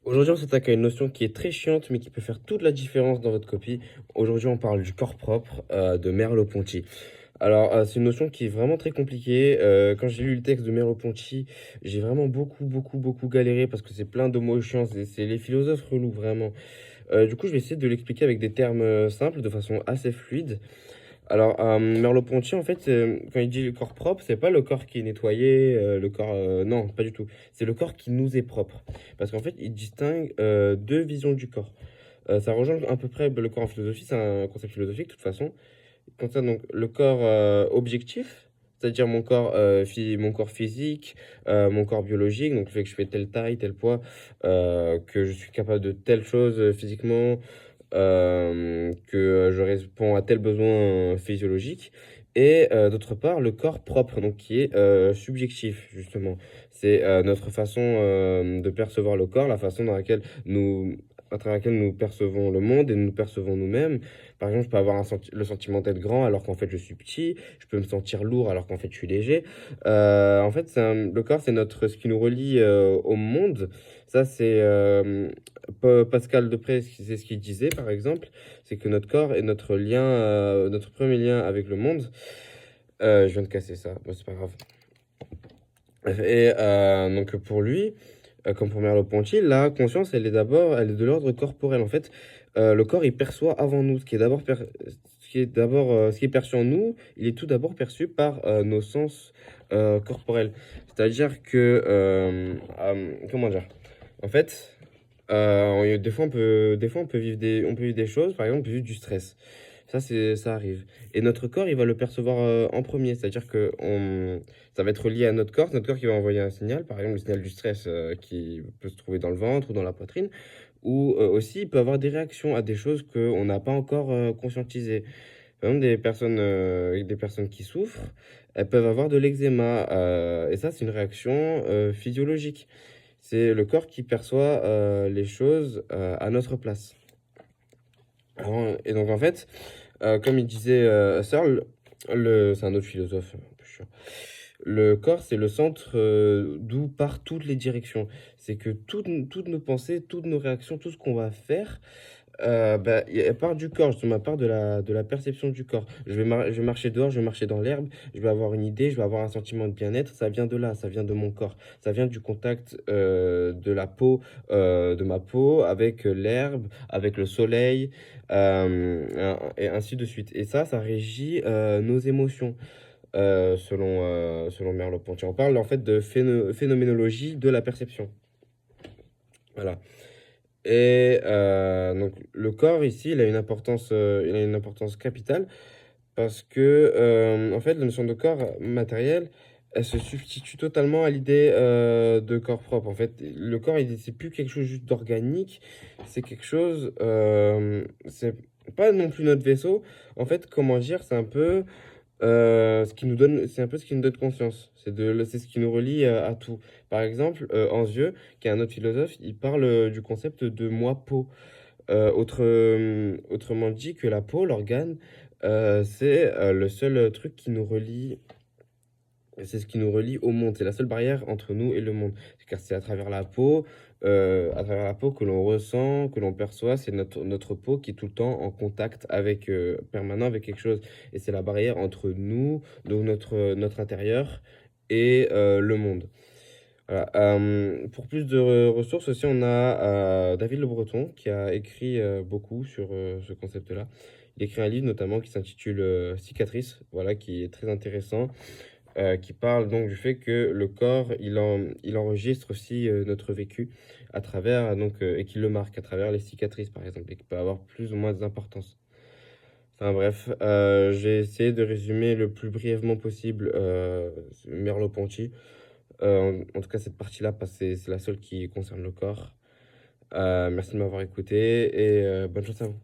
Aujourd'hui, on s'attaque à une notion qui est très chiante, mais qui peut faire toute la différence dans votre copie. Aujourd'hui, on parle du corps propre de Merleau-Ponty. Alors, c'est une notion qui est vraiment très compliquée. Quand j'ai lu le texte de Merleau-Ponty, j'ai vraiment beaucoup galéré parce que c'est plein de mots chiants. C'est les philosophes relous, vraiment. Du coup, je vais essayer de l'expliquer avec des termes simples, de façon assez fluide. Alors, Merleau-Ponty, en fait, quand il dit le corps propre, c'est pas le corps qui est nettoyé, le corps. Non, pas du tout. C'est le corps qui nous est propre. Parce qu'en fait, il distingue deux visions du corps. Ça rejoint à peu près le corps en philosophie, c'est un concept philosophique de toute façon. Il concerne donc le corps objectif, c'est-à-dire mon corps physique, mon corps biologique, donc le fait que je fais telle taille, tel poids, que je suis capable de telle chose physiquement, que je réponds à tel besoin physiologique. Et d'autre part, le corps propre, donc qui est subjectif, justement. C'est notre façon de percevoir le corps, la façon dans laquelle à travers laquelle nous percevons le monde et nous percevons nous-mêmes. Par exemple, je peux avoir le sentiment d'être grand alors qu'en fait je suis petit. Je peux me sentir lourd alors qu'en fait je suis léger. En fait, le corps, c'est ce qui nous relie au monde. Ça, c'est Pascal Depré, c'est ce qu'il disait, par exemple. C'est que notre corps est notre lien, notre premier lien avec le monde. Je viens de casser ça, bon, c'est pas grave. Et donc pour lui, comme pour Merleau-Ponty, la conscience, elle est de l'ordre corporel. En fait, le corps, il perçoit avant nous. Ce qui est perçu en nous, il est tout d'abord perçu par nos sens corporels. C'est-à-dire que, comment dire? En fait, des fois, on peut vivre des choses, par exemple, on peut vivre du stress. Ça arrive. Et notre corps, il va le percevoir en premier. C'est-à-dire que ça va être lié à notre corps. C'est notre corps qui va envoyer un signal, par exemple, le signal du stress qui peut se trouver dans le ventre ou dans la poitrine. Ou aussi, il peut avoir des réactions à des choses qu'on n'a pas encore conscientisées. Par exemple, des personnes qui souffrent, elles peuvent avoir de l'eczéma. Et ça, c'est une réaction physiologique. C'est le corps qui perçoit les choses à notre place. Et donc, en fait, comme il disait Searle, c'est un autre philosophe, un peu chiant. Le corps, c'est le centre d'où partent toutes les directions. C'est que toutes nos pensées, toutes nos réactions, tout ce qu'on va faire, bah, elle part du corps, justement, elle part de la perception du corps. Je vais marcher dehors, je vais marcher dans l'herbe, je vais avoir une idée, je vais avoir un sentiment de bien-être. Ça vient de là, ça vient de mon corps. Ça vient du contact de la peau, de ma peau avec l'herbe, avec le soleil, et ainsi de suite. Et ça régit nos émotions, selon Merleau-Ponty. On parle en fait de phénoménologie de la perception. Voilà. Et donc le corps ici, il a une importance capitale parce que en fait la notion de corps matériel, elle se substitue totalement à l'idée de corps propre. En fait, le corps, c'est plus quelque chose juste d'organique, c'est quelque chose, c'est pas non plus notre vaisseau. En fait, comment dire, c'est un peu ce qui nous donne conscience. C'est ce qui nous relie à tout. Par exemple, Anzieux, qui est un autre philosophe, il parle du concept de moi-peau. Autrement dit, que la peau, l'organe, c'est le seul truc qui nous relie. C'est ce qui nous relie au monde. C'est la seule barrière entre nous et le monde. Car c'est à travers la peau que l'on ressent, que l'on perçoit. C'est notre peau qui est tout le temps en contact permanent avec quelque chose. Et c'est la barrière entre nous, donc notre intérieur, et le monde. Voilà. Pour plus de ressources aussi, on a David Le Breton qui a écrit beaucoup sur ce concept-là. Il écrit un livre notamment qui s'intitule Cicatrice, voilà, qui est très intéressant, qui parle donc du fait que le corps, il enregistre aussi notre vécu à travers, et qu'il le marque à travers les cicatrices, par exemple, et qui peut avoir plus ou moins d'importance. Enfin bref, j'ai essayé de résumer le plus brièvement possible Merleau-Ponty. En tout cas, cette partie-là, parce que c'est la seule qui concerne le corps. Merci de m'avoir écouté et bonne chance à vous.